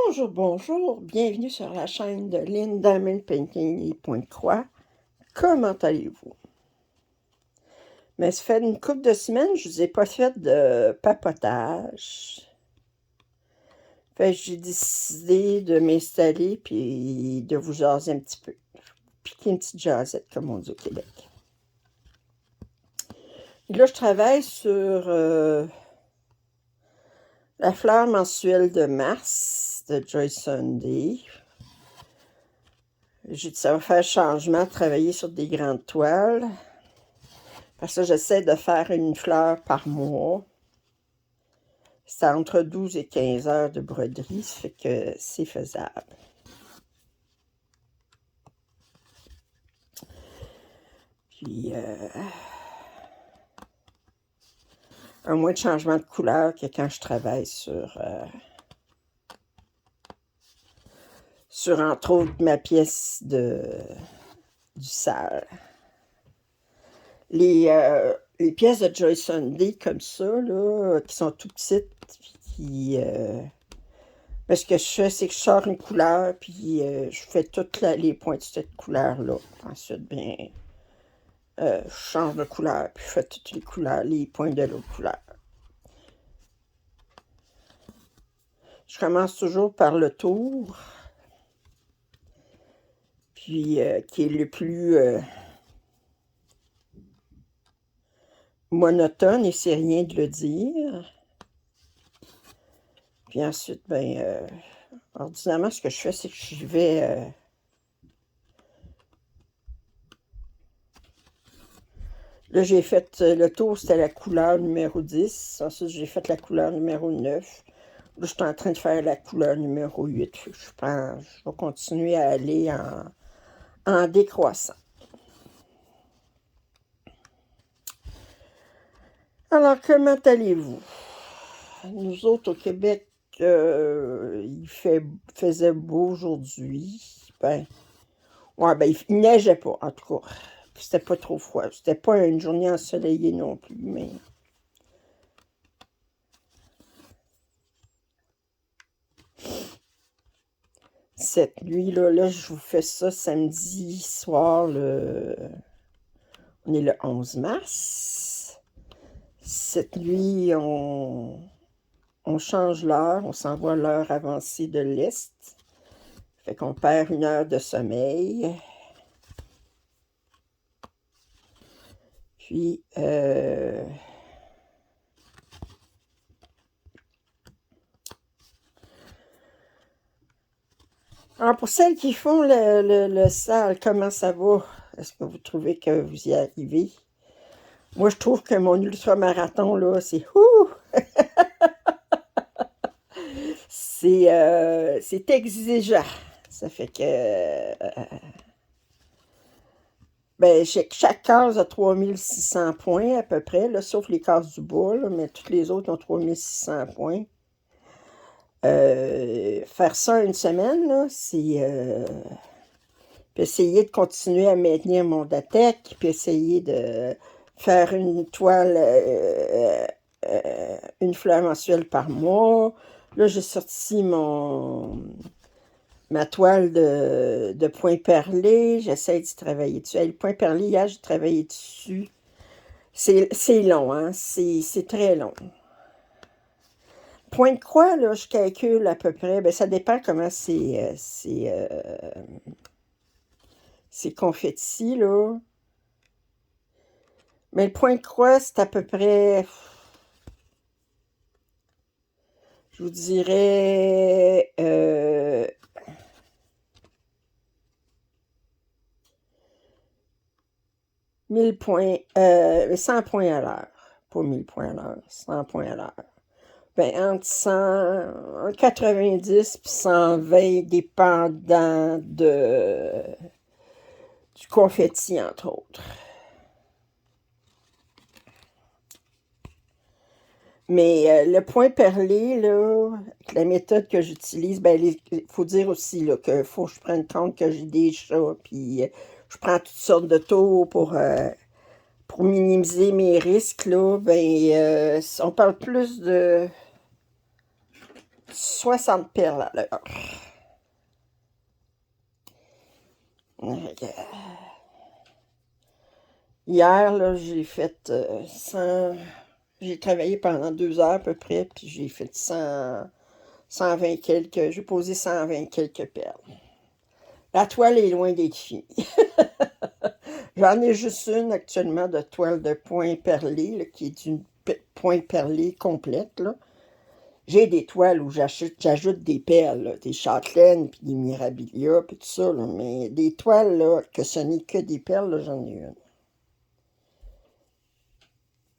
Bonjour, bonjour, bienvenue sur la chaîne de Lynn Diamond Painting et Pointe-Croix. Comment allez-vous? Mais ça fait une couple de semaines que je ne vous ai pas fait de papotage. Fait que j'ai décidé de m'installer puis de vous jaser un petit peu. Piquer une petite jasette, comme on dit au Québec. Et là, je travaille sur la fleur mensuelle de mars de Joy Sunday. J'ai dit, ça va faire changement de travailler sur des grandes toiles. Parce que j'essaie de faire une fleur par mois. C'est entre 12 et 15 heures de broderie, ça fait que c'est faisable. Puis, un moins de changement de couleur que quand je travaille sur entre autres, ma pièce du salle. Les pièces de Joy Sunday comme ça, là, qui sont tout petites, puis ce que je fais, c'est que je sors une couleur, puis je fais toutes les points de cette couleur-là. Ensuite, bien, je change de couleur, puis je fais toutes les couleurs, les points de l'autre couleur. Je commence toujours par le tour, puis qui est le plus monotone, et c'est rien de le dire. Puis ensuite, ben, ordinairement, ce que je fais, c'est que je vais là, j'ai fait le tour, c'était la couleur numéro 10. Ensuite, j'ai fait la couleur numéro 9. Là, je suis en train de faire la couleur numéro 8. Je vais continuer à aller en décroissant. Alors, comment allez-vous? Nous autres, au Québec, il faisait beau aujourd'hui. Ben, ouais, ben, il neigeait pas, en tout cas. C'était pas trop froid. C'était pas une journée ensoleillée non plus, mais... Cette nuit-là, je vous fais ça samedi soir, on est le 11 mars. Cette nuit, on change l'heure, on s'envoie l'heure avancée de l'Est. Fait qu'on perd 1 heure de sommeil. Puis, alors, pour celles qui font le salle, comment ça va? Est-ce que vous trouvez que vous y arrivez? Moi, je trouve que mon ultramarathon, là, c'est ouh! C'est exigeant. Ça fait que... ben, chaque case a 3600 points à peu près, là, sauf les cases du bas, là, mais toutes les autres ont 3600 points. Faire ça une semaine, là, c'est... puis essayer de continuer à maintenir mon DATEC, puis essayer de faire une toile, une fleur mensuelle par mois. Là, j'ai sorti ma toile de point perlé. J'essaie d'y travailler dessus. Le point perlé, hier, j'ai travaillé dessus. C'est long, hein? C'est très long. Point de croix, là, je calcule à peu près. Ben, ça dépend comment c'est confetti, là. Mais le point de croix, c'est à peu près... Je vous dirais... 1000 points, 100 points à l'heure. Pas 1000 points à l'heure, 100 points à l'heure. Ben, entre 90 et 120, dépendant du confetti, entre autres. Mais le point perlé, là, la méthode que j'utilise, ben, il faut dire aussi qu'il faut que je prenne compte que j'ai des chats, puis je prends toutes sortes de tours pour minimiser mes risques, là. Ben, on parle plus de 60 perles à l'heure. Hier, là, j'ai fait 100... J'ai travaillé pendant 2 heures à peu près, puis j'ai fait 120 quelques... J'ai posé 120 quelques perles. La toile est loin d'être finie. J'en ai juste une actuellement de toile de point perlé, là, qui est une point perlé complète, là. J'ai des toiles où j'ajoute des perles, là, des châtelaines, puis des mirabilia, puis tout ça, là, mais des toiles, là, que ce n'est que des perles, là, j'en ai une.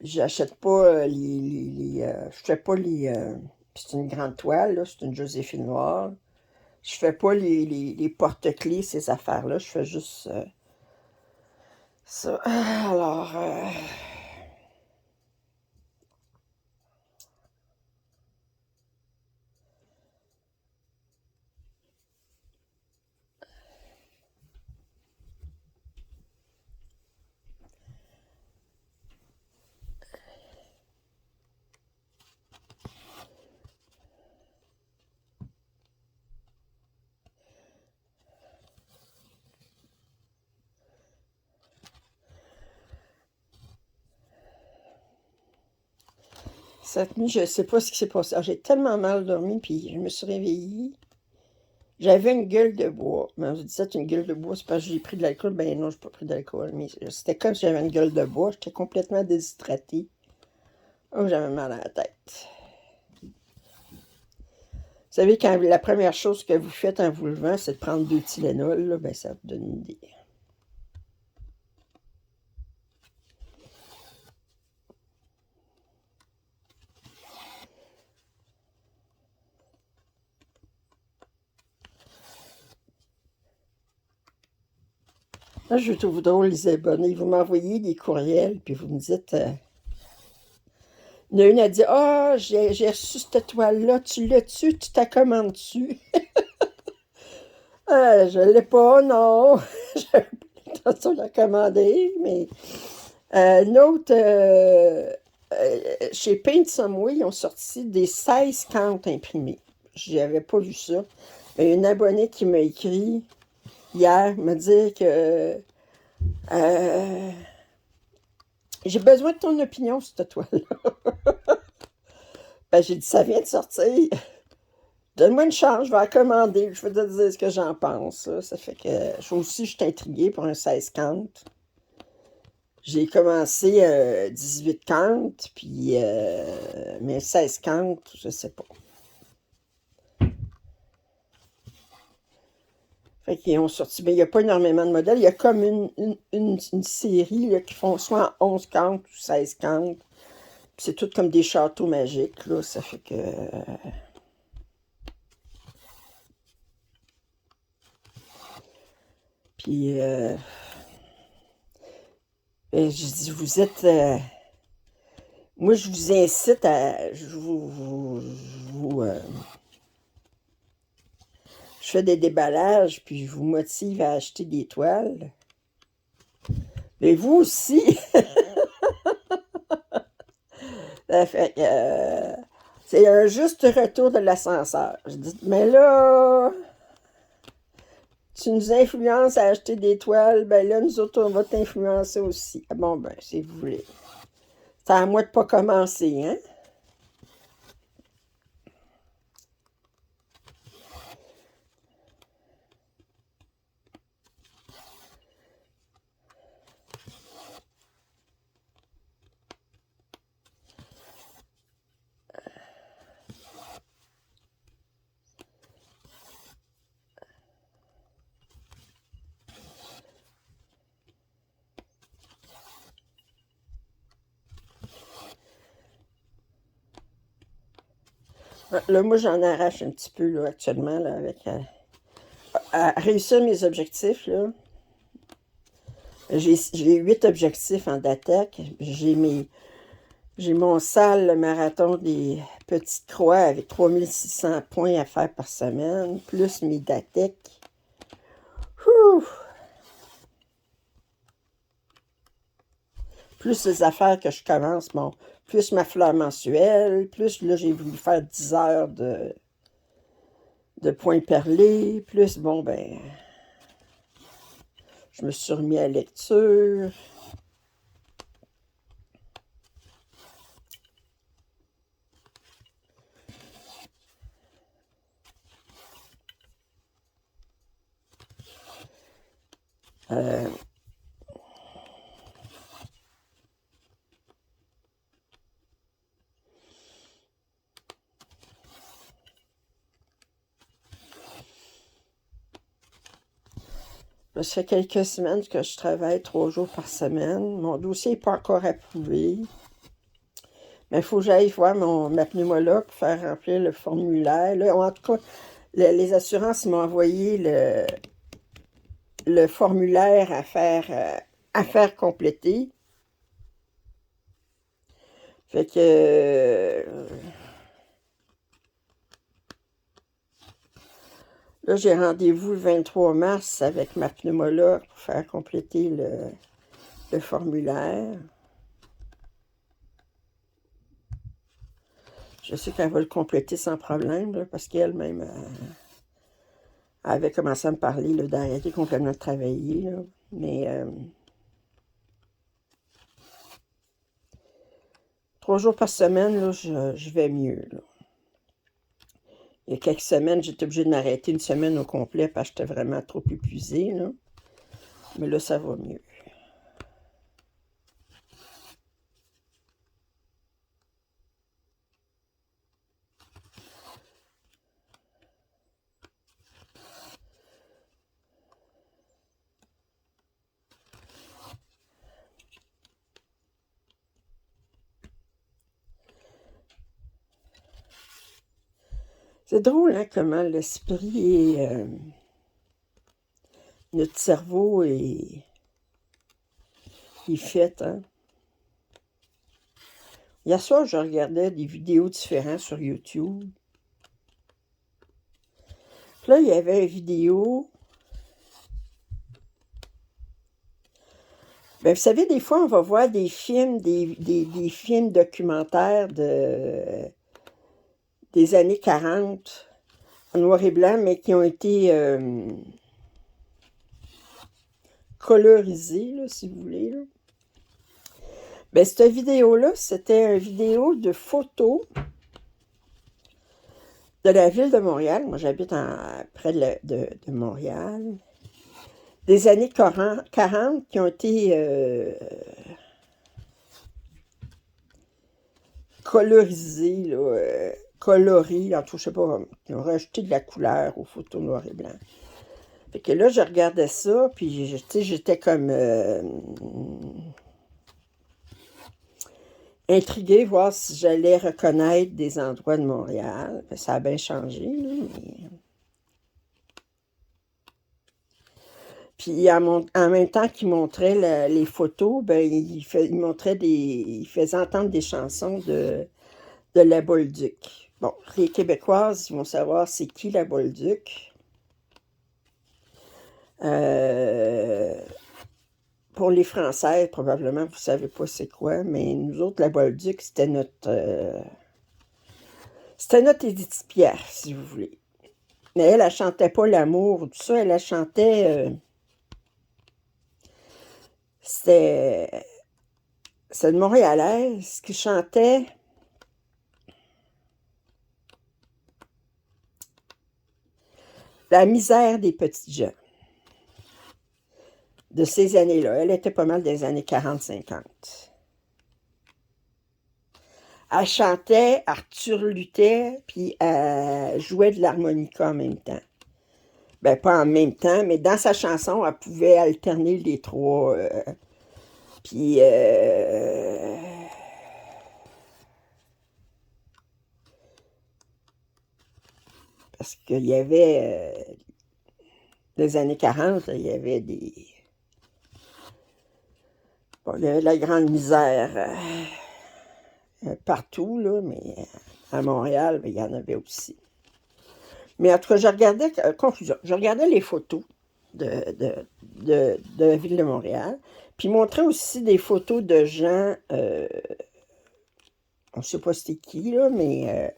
J'achète pas je fais pas c'est une grande toile, là, c'est une Joséphine noire. Je fais pas les porte-clés, ces affaires-là, je fais juste ça. Alors, cette nuit, je sais pas ce qui s'est passé. Ah, j'ai tellement mal dormi, puis je me suis réveillée. J'avais une gueule de bois. Mais on se disait, une gueule de bois, c'est parce que j'ai pris de l'alcool. Ben non, j'ai pas pris d'alcool. Mais c'était comme si j'avais une gueule de bois. J'étais complètement déshydratée. Oh, j'avais mal à la tête. Vous savez, quand la première chose que vous faites en vous levant, c'est de prendre 2 Tylenol, là, ben ça vous donne une idée. Là, je trouve drôle, les abonnés. Vous m'envoyez des courriels, puis vous me dites... il y en a une a dit, ah, j'ai reçu cette toile-là, tu l'as-tu, tu t'as commandé dessus. Je l'ai pas, non. J'avais pas l'intention de la commander, mais... une autre... chez Paint Someway, ils ont sorti des 16 cantes imprimées. J'avais pas vu ça. Il y a une abonnée qui m'a écrit hier, me dire que j'ai besoin de ton opinion sur cette toile-là. Ben, j'ai dit, ça vient de sortir. Donne-moi une chance, je vais la commander. Je vais te dire ce que j'en pense. Là. Ça fait que je aussi, je suis intriguée pour un 16 cantes. J'ai commencé 18 cantes, puis mais 16 cantes, je sais pas. Fait qu'ils ont sorti, mais il n'y a pas énormément de modèles. Il y a comme une série là, qui font soit en 11 cantes ou 16 cantes. Puis c'est tout comme des châteaux magiques, là. Ça fait que... Puis, je dis, vous êtes... moi, je vous incite à... je fais des déballages, puis je vous motive à acheter des toiles. Mais vous aussi! Ça fait que... c'est un juste retour de l'ascenseur. Je dis, mais là... Tu nous influences à acheter des toiles, ben là, nous autres, on va t'influencer aussi. Ah bon, ben, si vous voulez. C'est à moi de pas commencer, hein? Là, moi, j'en arrache un petit peu, là, actuellement, là, avec... à réussir mes objectifs, là. J'ai 8 objectifs en DATEC. J'ai mon sale marathon des petites croix avec 3600 points à faire par semaine, plus mes DATEC. Ouh! Plus les affaires que je commence, bon, plus ma fleur mensuelle, plus là, j'ai voulu faire 10 heures de de points perlés. Plus, bon, ben, je me suis remis à la lecture. Euh, Ça fait quelques semaines que je travaille 3 jours par semaine. Mon dossier n'est pas encore approuvé. Mais il faut que j'aille voir ma pneumologue pour faire remplir le formulaire. Là, en tout cas, les assurances m'ont envoyé le formulaire à faire compléter. Fait que là, j'ai rendez-vous le 23 mars avec ma pneumologue pour faire compléter le formulaire. Je sais qu'elle va le compléter sans problème, là, parce qu'elle-même avait commencé à me parler d'arrêter complètement de travailler. Là. Mais 3 jours par semaine, là, je vais mieux. Là. Il y a quelques semaines, j'étais obligée de m'arrêter une semaine au complet parce que j'étais vraiment trop épuisée. Là. Mais là, ça va mieux. C'est drôle, hein, comment l'esprit et notre cerveau est fait, hein. Hier soir, je regardais des vidéos différentes sur YouTube. Puis là, il y avait une vidéo. Ben, vous savez, des fois, on va voir des films, des films documentaires des années 40, en noir et blanc, mais qui ont été colorisés, là, si vous voulez. Là. Ben, cette vidéo-là, c'était une vidéo de photos de la ville de Montréal. Moi, j'habite près de Montréal. Des années 40 qui ont été colorisées, là, colorées, en tout, je sais pas, qui ont rajouté de la couleur aux photos noir et blanc. Fait que là, je regardais ça, puis, tu sais, j'étais comme intriguée, voir si j'allais reconnaître des endroits de Montréal. Ça a bien changé, là, mais... Puis en même temps qu'il montrait les photos, ben, il faisait entendre des chansons de la Bolduc. Bon, les Québécoises, ils vont savoir c'est qui la Bolduc. Pour les Français, probablement, vous ne savez pas c'est quoi, mais nous autres, la Bolduc, c'était notre Édith Piaf, si vous voulez. Mais elle chantait pas l'amour, tout ça, elle chantait... C'est une Montréalaise qui chantait la misère des petits gens de ces années-là. Elle était pas mal des années 40-50. Elle chantait, Arthur luttait, puis elle jouait de l'harmonica en même temps. Ben, pas en même temps, mais dans sa chanson, elle pouvait alterner les trois. Puis... parce qu'il y avait... des années 40, il y avait des... Bon, il y avait de la grande misère partout, là, mais à Montréal, ben, il y en avait aussi. Mais en tout cas, je regardais, conclusion, je regardais les photos de la ville de Montréal, puis montrait aussi des photos de gens, on ne sait pas c'était qui, là, mais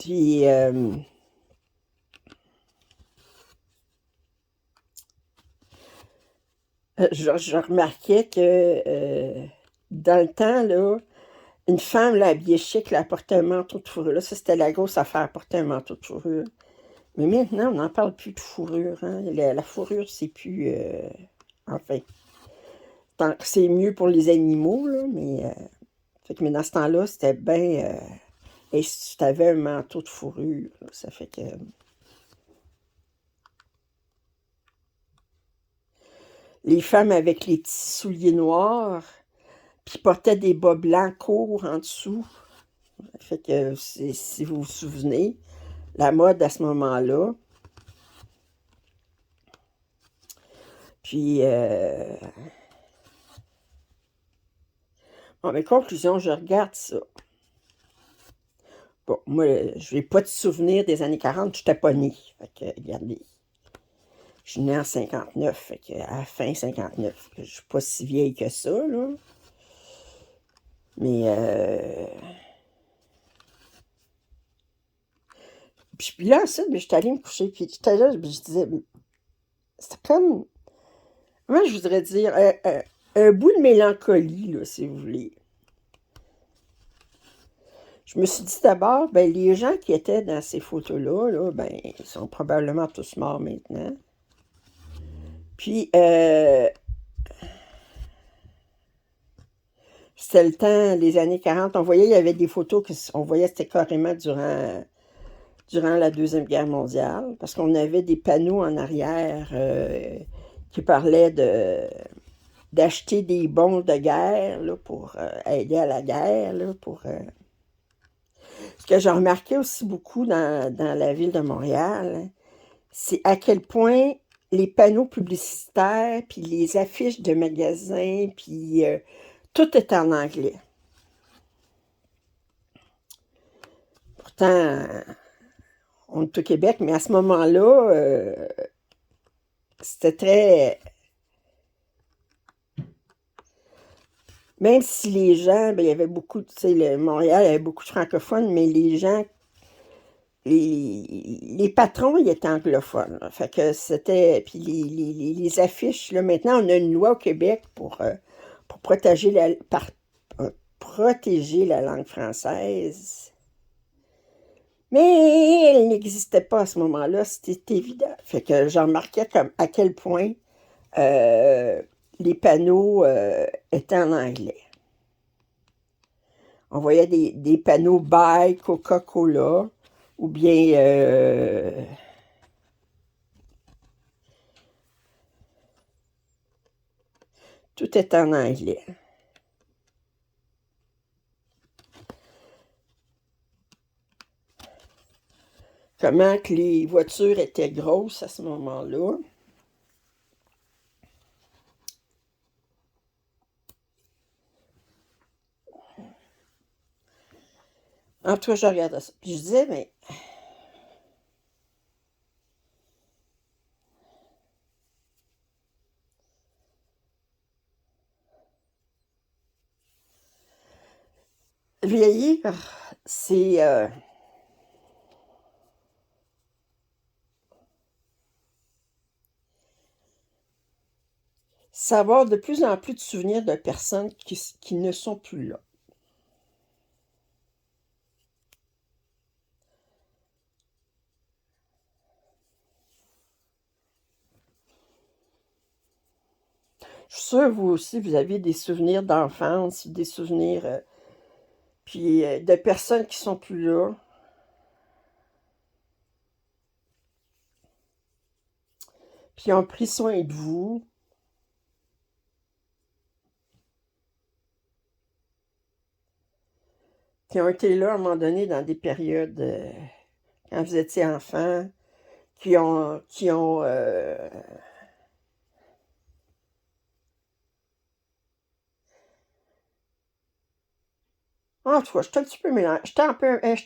Puis, je remarquais que dans le temps, là, une femme, là, habillée chic, là, elle portait un manteau de fourrure. Là, ça, c'était la grosse affaire, porter un manteau de fourrure. Mais maintenant, on n'en parle plus de fourrure. Hein. La fourrure, c'est plus... enfin, tant que c'est mieux pour les animaux, là, mais dans ce temps-là, c'était bien... et si tu avais un manteau de fourrure, là, ça fait que... Les femmes avec les petits souliers noirs, puis portaient des bas blancs courts en dessous. Ça fait que, si vous vous souvenez, la mode à ce moment-là. Puis, bon, mais conclusion, je regarde ça. Bon, moi, je n'ai pas de souvenir des années 40, je n'étais pas née. Fait que, regardez, je suis née en 59, fait que, à la fin 59. Je suis pas si vieille que ça, là. Mais, puis là, ensuite, je suis allée me coucher, puis j'étais là, je disais, c'était comme, comment je voudrais dire, un bout de mélancolie, là, si vous voulez. Je me suis dit d'abord, ben, les gens qui étaient dans ces photos-là, là, ben, ils sont probablement tous morts maintenant. Puis, c'était le temps, les années 40, on voyait, il y avait des photos on voyait c'était carrément durant la Deuxième Guerre mondiale, parce qu'on avait des panneaux en arrière qui parlaient d'acheter des bons de guerre là, pour aider à la guerre, là, Ce que j'ai remarqué aussi beaucoup dans la ville de Montréal, hein, c'est à quel point les panneaux publicitaires, puis les affiches de magasins, puis tout est en anglais. Pourtant, on est au Québec, mais à ce moment-là, c'était très... Même si les gens, ben, il y avait beaucoup, tu sais, Montréal, il y avait beaucoup de francophones, mais les gens, les patrons, ils étaient anglophones. Là. Fait que c'était, puis les affiches, là, maintenant, on a une loi au Québec pour protéger la langue française. Mais elle n'existait pas à ce moment-là, c'était évident. Fait que j'en remarquais comme à quel point les panneaux étaient en anglais. On voyait des panneaux Buy Coca-Cola ou bien tout est en anglais. Comment que les voitures étaient grosses à ce moment-là. En tout cas, je regardais ça. Puis je disais, mais vieillir, c'est savoir de plus en plus de souvenirs de personnes qui ne sont plus là. Je suis sûre, vous aussi, vous avez des souvenirs d'enfance, des souvenirs puis de personnes qui sont plus là. Puis ont pris soin de vous. Qui ont été là à un moment donné dans des périodes quand vous étiez enfant, qui ont en tout cas, j'étais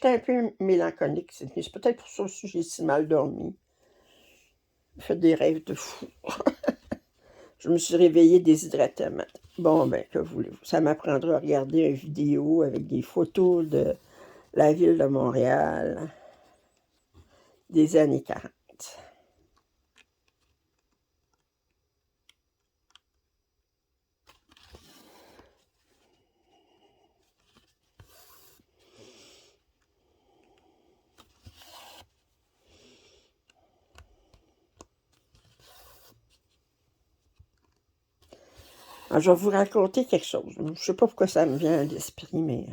un peu mélancolique cette nuit. C'est peut-être pour ça aussi que j'ai si mal dormi. J'ai fait des rêves de fou. Je me suis réveillée déshydratée. Bon, ben, que voulez-vous? Ça m'apprendra à regarder une vidéo avec des photos de la ville de Montréal. des années 40. Alors, je vais vous raconter quelque chose. Je ne sais pas pourquoi ça me vient à l'esprit, mais...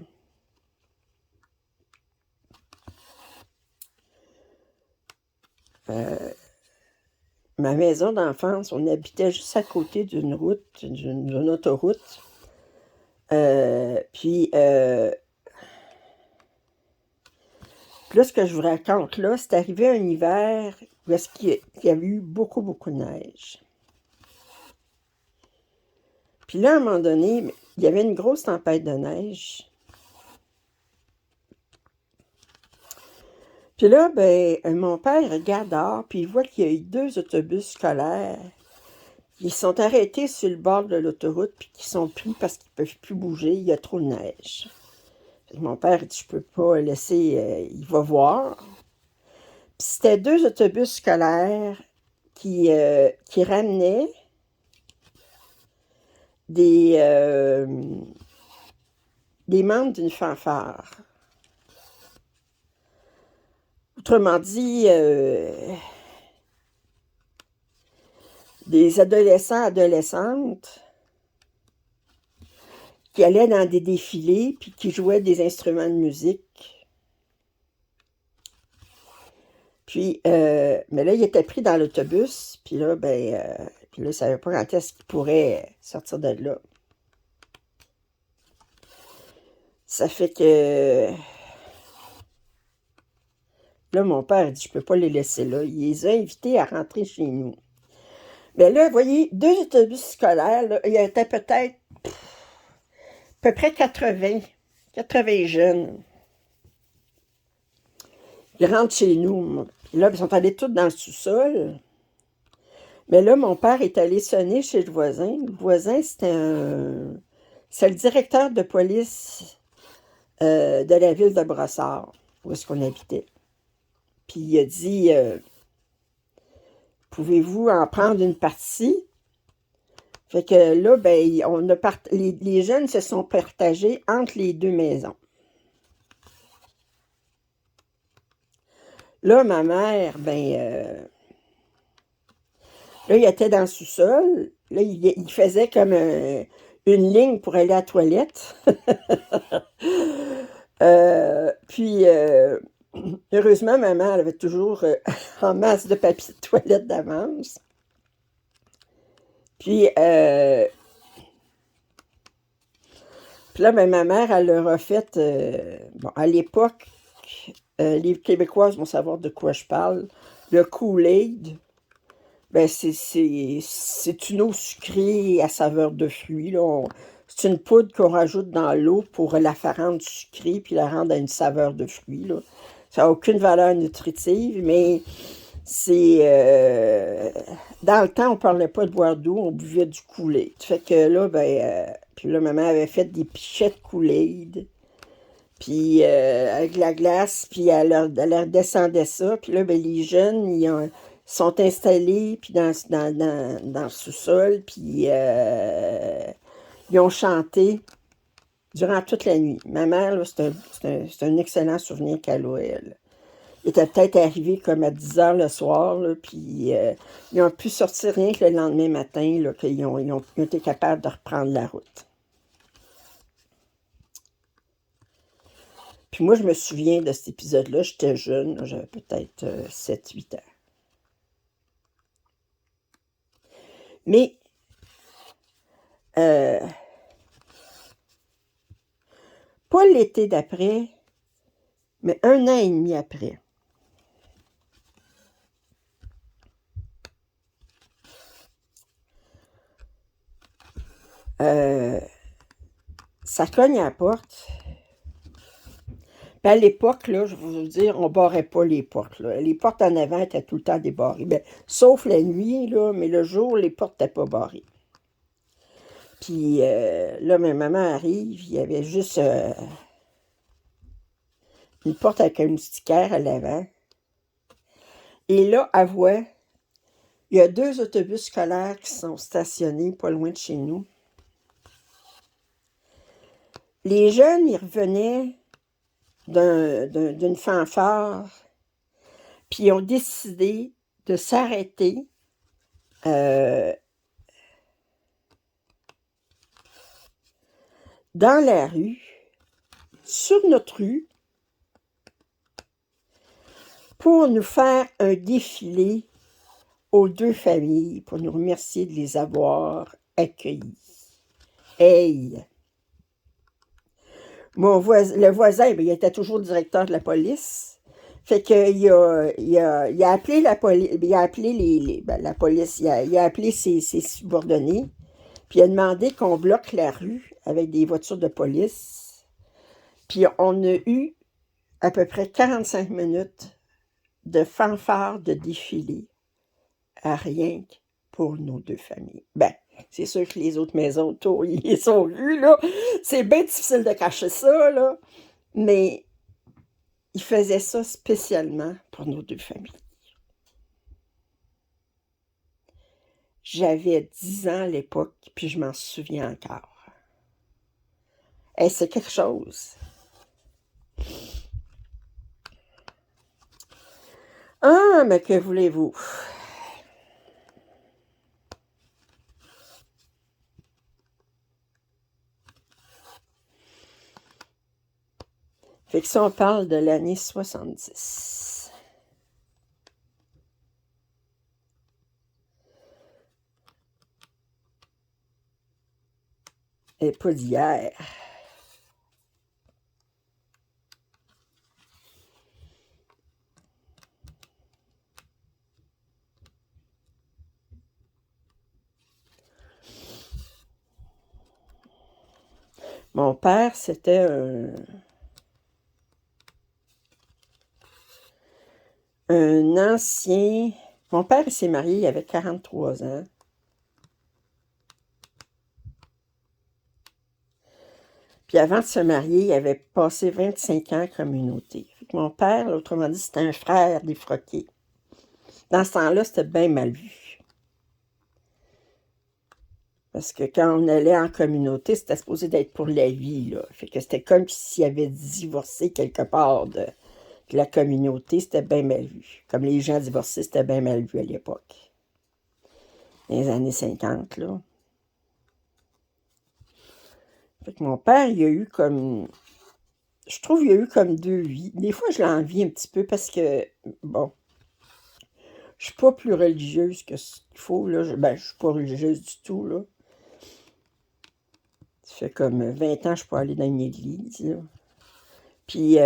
ma maison d'enfance, on habitait juste à côté d'une route, d'une autoroute. Puis là, ce que je vous raconte là, c'est arrivé un hiver où est-ce qu'il y avait eu beaucoup, beaucoup de neige. Puis là, à un moment donné, il y avait une grosse tempête de neige. Puis là, ben, mon père regarde dehors, puis il voit qu'il y a eu 2 autobus scolaires. Ils sont arrêtés sur le bord de l'autoroute, puis qui sont pris parce qu'ils ne peuvent plus bouger, il y a trop de neige. Fait que mon père dit, je peux pas laisser, il va voir. Puis c'était 2 autobus scolaires qui ramenaient des membres d'une fanfare. Autrement dit, des adolescents, adolescentes qui allaient dans des défilés puis qui jouaient des instruments de musique. Puis, mais là, il était pris dans l'autobus, puis là, ben, puis là, il ne savait pas quand est-ce qu'il pourrait sortir de là. Ça fait que... Là, mon père dit, je peux pas les laisser là. Il les a invités à rentrer chez nous. Mais là, vous voyez, 2 autobus scolaires, là, il y avait peut-être à peu près 80 jeunes. Ils rentrent chez nous. Puis là, ils sont allés tous dans le sous-sol. Mais là, mon père est allé sonner chez le voisin. Le voisin, c'est le directeur de police de la ville de Brossard, où est-ce qu'on habitait. Puis il a dit, pouvez-vous en prendre une partie? Fait que là, ben, les jeunes se sont partagés entre les 2 maisons. Là, ma mère, ben, là, il était dans le sous-sol. Là, il faisait comme une ligne pour aller à la toilette. Puis, heureusement, maman, elle avait toujours en masse de papier de toilette d'avance. Puis là, ben, ma mère, elle leur a fait... bon, à l'époque, les Québécoises vont savoir de quoi je parle. Le Kool-Aid, ben, c'est une eau sucrée à saveur de fruits. C'est une poudre qu'on rajoute dans l'eau pour la faire rendre sucrée puis la rendre à une saveur de fruits. Là. Ça n'a aucune valeur nutritive, mais c'est... dans le temps, on ne parlait pas de boire d'eau, on buvait du Kool-Aid. Fait que là, ben... puis là, maman avait fait des pichettes Kool-Aid. Puis avec la glace, puis elle leur descendait ça. Puis là, ben, les jeunes, ils sont installés puis dans le sous-sol, puis ils ont chanté durant toute la nuit. Ma mère, là, c'est un excellent souvenir qu'elle a, elle. Il était peut-être arrivé comme à 10 heures le soir, là, puis ils ont pu sortir rien que le lendemain matin, là, qu'ils ont été capables de reprendre la route. Puis moi, je me souviens de cet épisode-là, j'étais jeune, j'avais peut-être 7-8 ans. Mais, pas l'été d'après, mais 1 an et demi après. Ça cogne à la porte. Puis à l'époque, là, je vais vous dire, on ne barrait pas les portes. Là. Les portes en avant étaient tout le temps débarrées. Ben, sauf la nuit, là, mais le jour, les portes n'étaient pas barrées. Puis là, ma maman arrive, il y avait juste une porte avec un moustiquaire à l'avant. Et là, à Voie, il y a 2 autobus scolaires qui sont stationnés pas loin de chez nous. Les jeunes, ils revenaient d'une fanfare, puis ils ont décidé de s'arrêter dans la rue, sur notre rue, pour nous faire un défilé aux 2 familles, pour nous remercier de les avoir accueillis. Hey! Le voisin, ben, il était toujours directeur de la police. Fait que il a appelé la police, il a appelé la police, il a appelé ses subordonnés, puis il a demandé qu'on bloque la rue avec des voitures de police. Puis on a eu à peu près 45 minutes de fanfare de défilé, à rien que pour nos 2 familles. Ben, c'est sûr que les autres maisons autour, ils les ont vus, là. C'est bien difficile de cacher ça, là. Mais ils faisaient ça spécialement pour nos 2 familles. J'avais 10 ans à l'époque, puis je m'en souviens encore. Hey, c'est quelque chose. Ah, mais que voulez-vous? Fait que ça, on parle de l'année 70. Et pas d'hier. Mon père, c'était un ancien... Mon père, il s'est marié, il avait 43 ans. Puis avant de se marier, il avait passé 25 ans en communauté. Fait que mon père, là, autrement dit, c'était un frère défroqué. Dans ce temps-là, c'était bien mal vu. Parce que quand on allait en communauté, c'était supposé d'être pour la vie, là. Fait que c'était comme s'il avait divorcé quelque part de la communauté, c'était bien mal vu. Comme les gens divorcés, c'était bien mal vu à l'époque. Dans les années 50, là. Fait que mon père, il a eu comme... Je trouve qu'il a eu comme 2 vies. Des fois, je l'envie un petit peu parce que, bon, je suis pas plus religieuse que ce qu'il faut, là. Ben, je suis pas religieuse du tout, là. Ça fait comme 20 ans que je peux aller dans une église, là. Puis,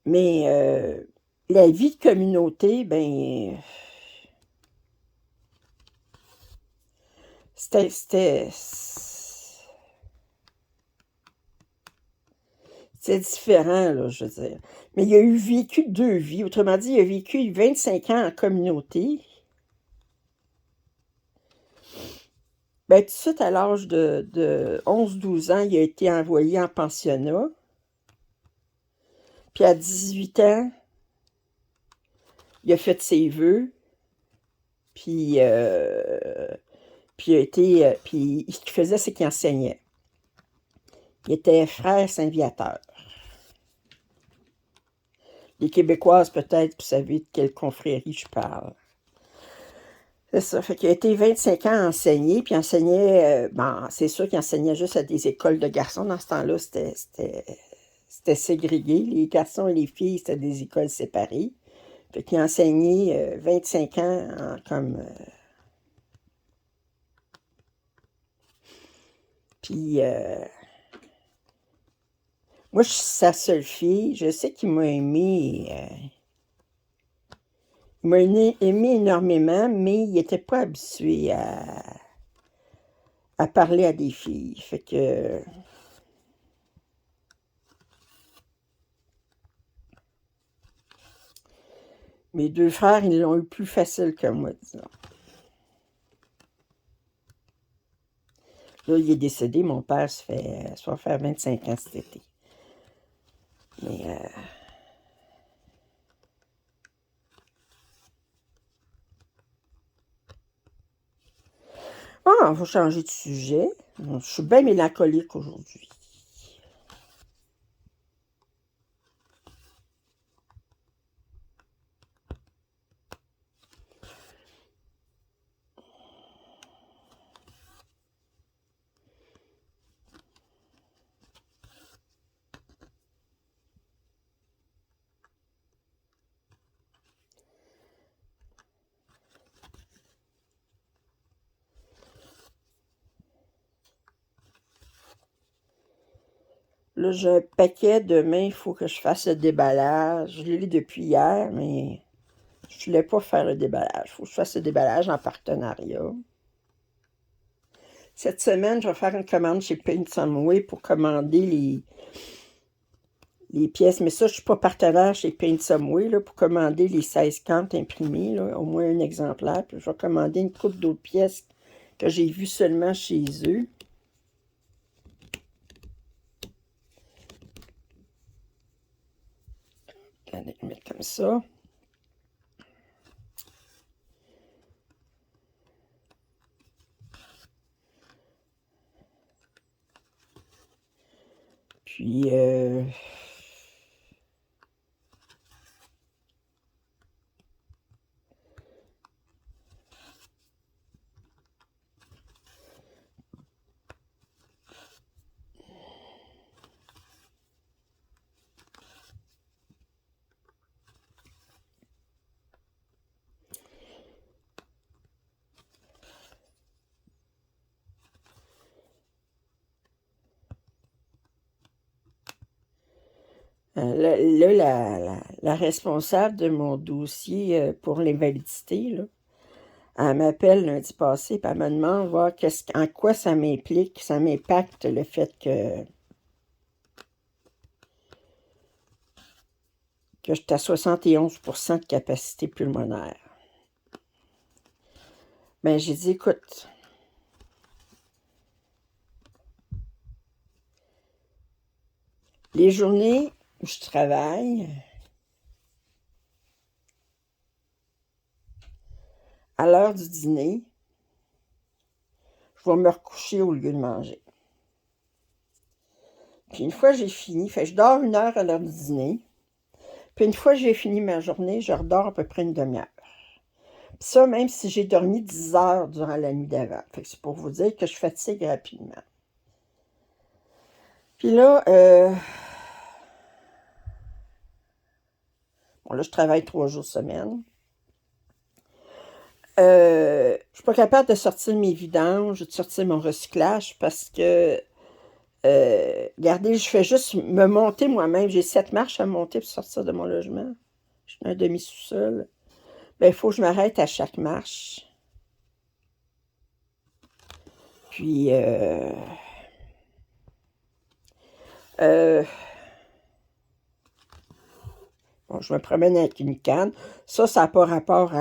mais la vie de communauté, ben, c'était différent, là, je veux dire. Mais il a eu vécu 2 vies. Autrement dit, il a vécu 25 ans en communauté. Ben, tout de suite, à l'âge de 11-12 ans, il a été envoyé en pensionnat. Puis à 18 ans, il a fait ses vœux. Puis, puis, puis ce qu'il faisait, c'est qu'il enseignait. Il était frère Saint-Viateur. Les Québécoises, peut-être, vous savez de quelle confrérie je parle. C'est ça. Fait qu'il a été 25 ans à enseigner, puis enseignait, bon, c'est sûr qu'il enseignait juste à des écoles de garçons. Dans ce temps-là, c'était ségrégué. Les garçons et les filles, c'était des écoles séparées. Fait qu'il a enseigné 25 ans comme... puis, moi, je suis sa seule fille. Je sais qu'il m'a aimé... il m'a aimé énormément, mais il n'était pas habitué à parler à des filles. Fait que... Mes 2 frères, ils l'ont eu plus facile que moi, disons. Là, il est décédé, mon père, ça va faire 25 ans cet été. Mais bon, on va changer de sujet. Je suis bien mélancolique aujourd'hui. Là, j'ai un paquet demain, il faut que je fasse le déballage. Je l'ai lu depuis hier, mais je ne voulais pas faire le déballage. Il faut que je fasse le déballage en partenariat. Cette semaine, je vais faire une commande chez Paint Someway pour commander les pièces. Mais ça, je ne suis pas partenaire chez Paint Someway là, pour commander les 16 cantes imprimées, là, au moins un exemplaire. Puis je vais commander une couple d'autres pièces que j'ai vues seulement chez eux. Je vais le mettre comme ça. Puis, là, la responsable de mon dossier pour l'invalidité, là, elle m'appelle lundi passé, puis elle me demande voir en quoi ça m'implique, ça m'impacte le fait que je suis à 71% de capacité pulmonaire. Ben, j'ai dit, écoute, les journées où je travaille, à l'heure du dîner, je vais me recoucher au lieu de manger. Puis une fois que j'ai fini, je dors 1 heure à l'heure du dîner. Puis une fois que j'ai fini ma journée, je redors à peu près une demi-heure. Puis ça, même si j'ai dormi 10 heures durant la nuit d'avant. Fait que c'est pour vous dire que je fatigue rapidement. Puis là, bon là, je travaille 3 jours semaine. Je suis pas capable de sortir mes vidanges, de sortir mon recyclage parce que, regardez, je fais juste me monter moi-même. J'ai 7 marches à monter pour sortir de mon logement. Je suis un demi-sous-sol. Ben, il faut que je m'arrête à chaque marche. Puis, bon, je me promène avec une canne. Ça n'a pas rapport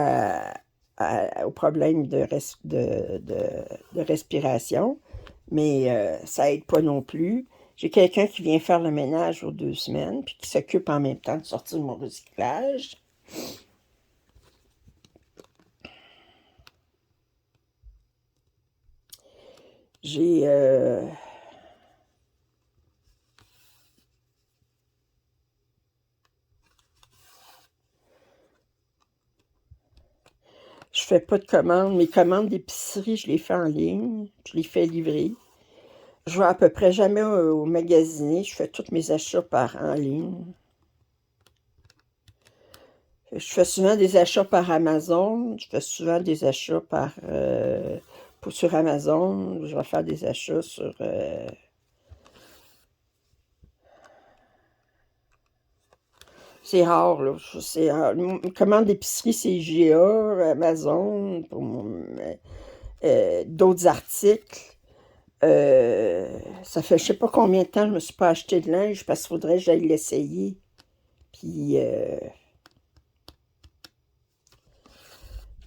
au problème de respiration, mais ça aide pas non plus. J'ai quelqu'un qui vient faire le ménage aux 2 semaines, puis qui s'occupe en même temps de sortir mon recyclage. J'ai... je fais pas de commandes. Mes commandes d'épicerie, je les fais en ligne. Je les fais livrer. Je vais à peu près jamais au magasiner. Je fais tous mes achats en ligne. Je fais souvent des achats par Amazon. Je fais souvent des achats sur Amazon. Je vais faire des achats sur... c'est rare, là. C'est rare. Une commande d'épicerie, c'est IGA, Amazon, pour d'autres articles. Ça fait je sais pas combien de temps que je me suis pas acheté de linge parce qu'il faudrait que j'aille l'essayer. Puis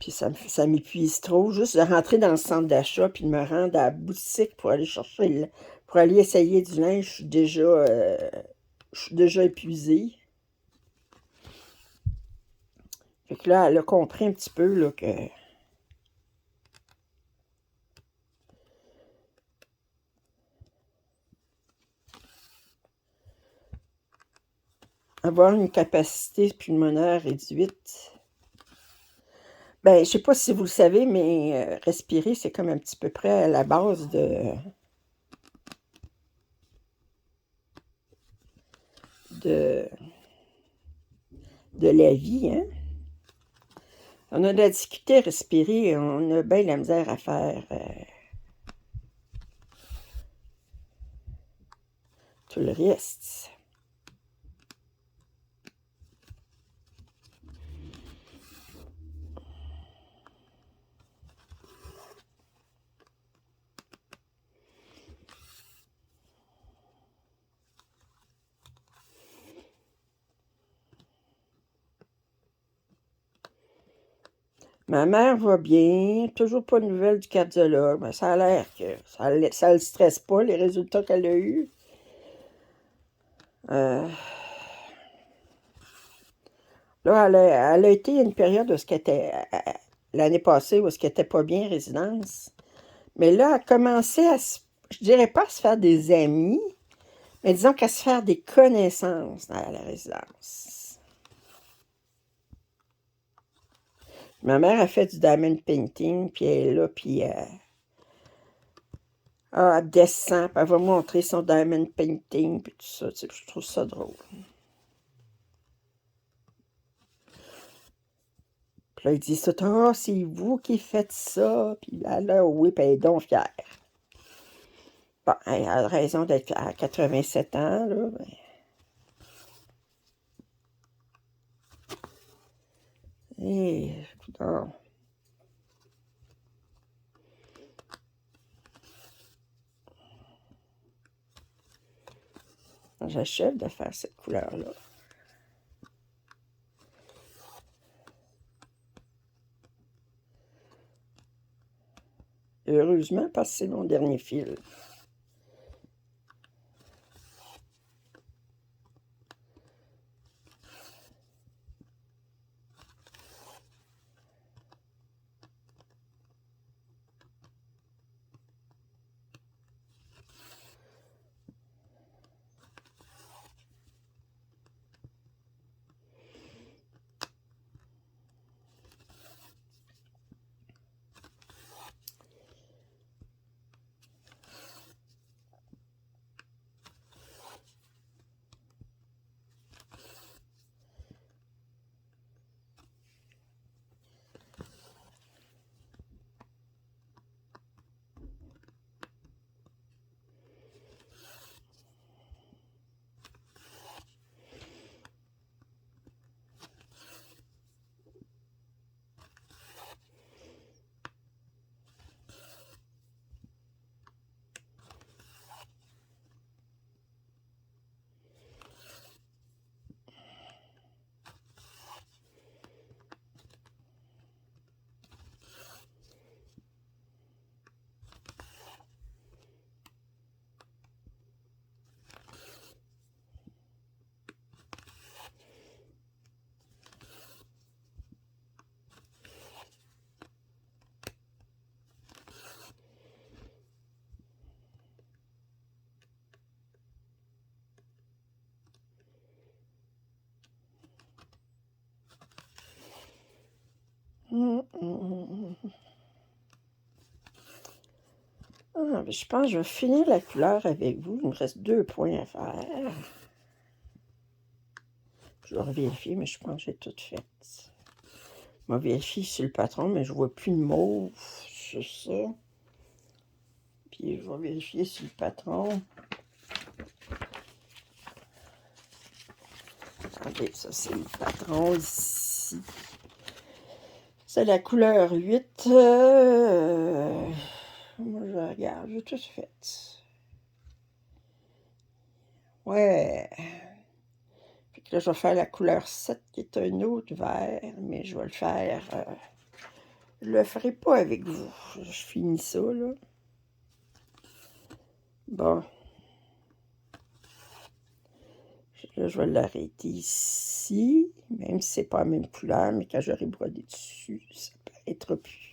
Puis ça m'épuise trop, juste de rentrer dans le centre d'achat puis de me rendre à la boutique pour aller chercher, pour aller essayer du linge, je suis déjà épuisée. Fait que là, elle a compris un petit peu là, que avoir une capacité pulmonaire réduite. Ben, je sais pas si vous le savez, mais respirer, c'est comme un petit peu près à la base de, de la vie, hein? On a de la difficulté à respirer, on a bien la misère à faire tout le reste. Ma mère va bien, toujours pas de nouvelles du cardiologue, mais ça a l'air que ça le stresse pas, les résultats qu'elle a eus. Là, elle a été une période où ce qu'elle était, l'année passée, où ce qu'elle était pas bien en résidence. Mais là, elle a commencé je dirais pas à se faire des amis, mais disons qu'à se faire des connaissances dans la résidence. Ma mère a fait du diamond painting, puis elle est là, puis elle descend, puis elle va montrer son diamond painting, puis tout ça. Tu sais, je trouve ça drôle. Puis là, ils disent tout, ah, c'est vous qui faites ça. Puis là, oui, puis elle est donc fière. Bon, elle a raison d'être à 87 ans, là. Et, non. J'achève de faire cette couleur-là. Heureusement, parce que c'est mon dernier fil. Ah, je pense que je vais finir la couleur avec vous. Il me reste 2 points à faire. Je vais vérifier, mais je pense que j'ai tout fait. Je vais vérifier sur le patron, mais je vois plus de mauve sur ça. Puis je vais vérifier sur le patron. Attendez, ça c'est le patron ici. C'est la couleur 8. Moi, je regarde, j'ai tout fait. Ouais. Fait que là, je vais faire la couleur 7, qui est un autre vert, mais je vais le faire Je le ferai pas avec vous. Je finis ça, là. Bon. Là, je vais l'arrêter ici, même si c'est pas la même couleur, mais quand j'aurai brodé dessus, ça paraîtra plus.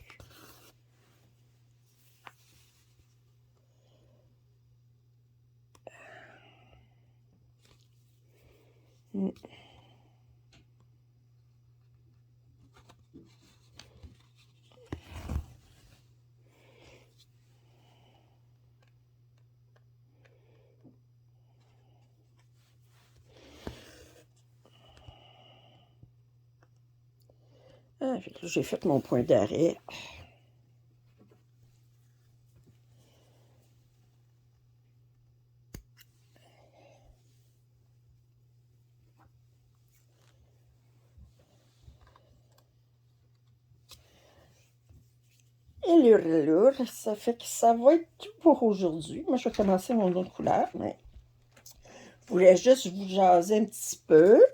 Ah, j'ai fait mon point d'arrêt. Et lourd, ça fait que ça va être tout pour aujourd'hui. Moi, je vais commencer mon autre couleur, mais je voulais juste vous jaser un petit peu.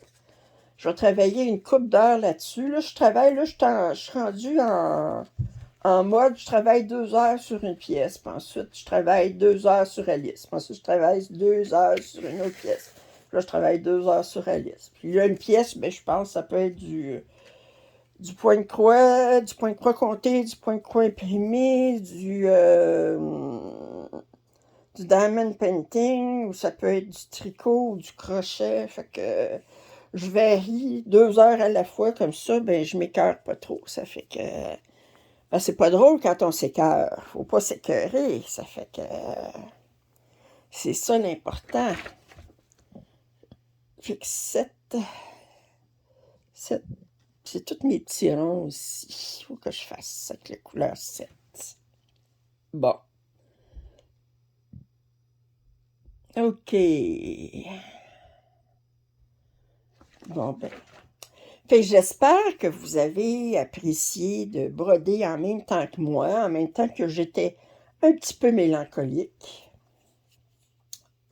Je vais travailler une couple d'heures là-dessus. Là, je travaille, là, je suis rendue en mode, je travaille 2 heures sur une pièce, puis ensuite, je travaille 2 heures sur Alice. Puis ensuite, je travaille 2 heures sur une autre pièce. Puis là, je travaille 2 heures sur Alice. Puis là, une pièce, ben, je pense que ça peut être du point de croix compté, du point de croix imprimé, du diamond painting, ou ça peut être du tricot ou du crochet. Fait que je varie 2 heures à la fois, comme ça, ben je m'écœure pas trop. Ça fait que ben, c'est pas drôle quand on s'écœure. Faut pas s'écœurer. Ça fait que c'est ça l'important. Fait que cette c'est tous mes petits ronds aussi. Il faut que je fasse ça avec la couleur 7. Bon. OK. Bon, ben. Fait que j'espère que vous avez apprécié de broder en même temps que moi, en même temps que j'étais un petit peu mélancolique.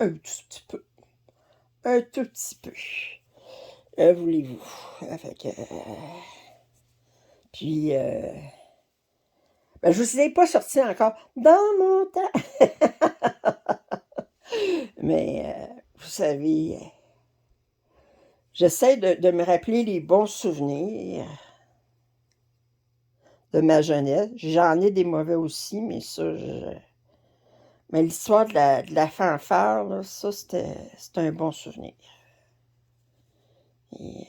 Un tout petit peu. Un tout petit peu. Voulez-vous. Fait que, puis, ben, je vous ai pas sorti encore dans mon temps. Mais, vous savez, j'essaie de me rappeler les bons souvenirs de ma jeunesse. J'en ai des mauvais aussi, mais ça, mais l'histoire de la fanfare, là, ça, c'était un bon souvenir. Et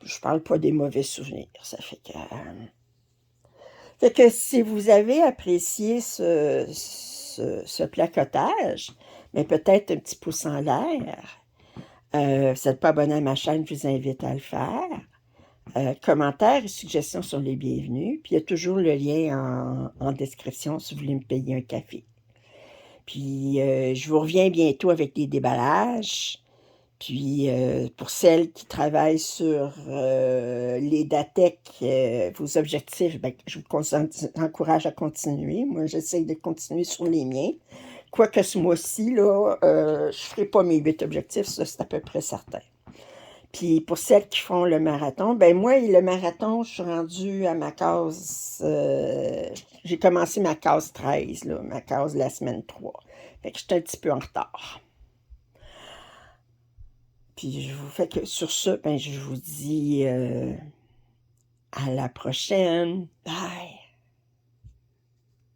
je parle pas des mauvais souvenirs, ça fait que... Fait que si vous avez apprécié ce placotage, mais peut-être un petit pouce en l'air, vous n'êtes pas abonné à ma chaîne, je vous invite à le faire. Commentaires et suggestions sont les bienvenus. Puis il y a toujours le lien en description si vous voulez me payer un café. Puis je vous reviens bientôt avec des déballages. Puis pour celles qui travaillent sur les DATEC, vos objectifs, ben, je vous encourage à continuer. Moi, j'essaie de continuer sur les miens. Quoique ce mois-ci, là, je ne ferai pas mes 8 objectifs, ça c'est à peu près certain. Puis pour celles qui font le marathon, ben moi, le marathon, je suis rendue à ma case, j'ai commencé ma case 13, là, ma case de la semaine 3. Fait que j'étais un petit peu en retard. Puis je vous fais que sur ce, ben je vous dis à la prochaine. Bye!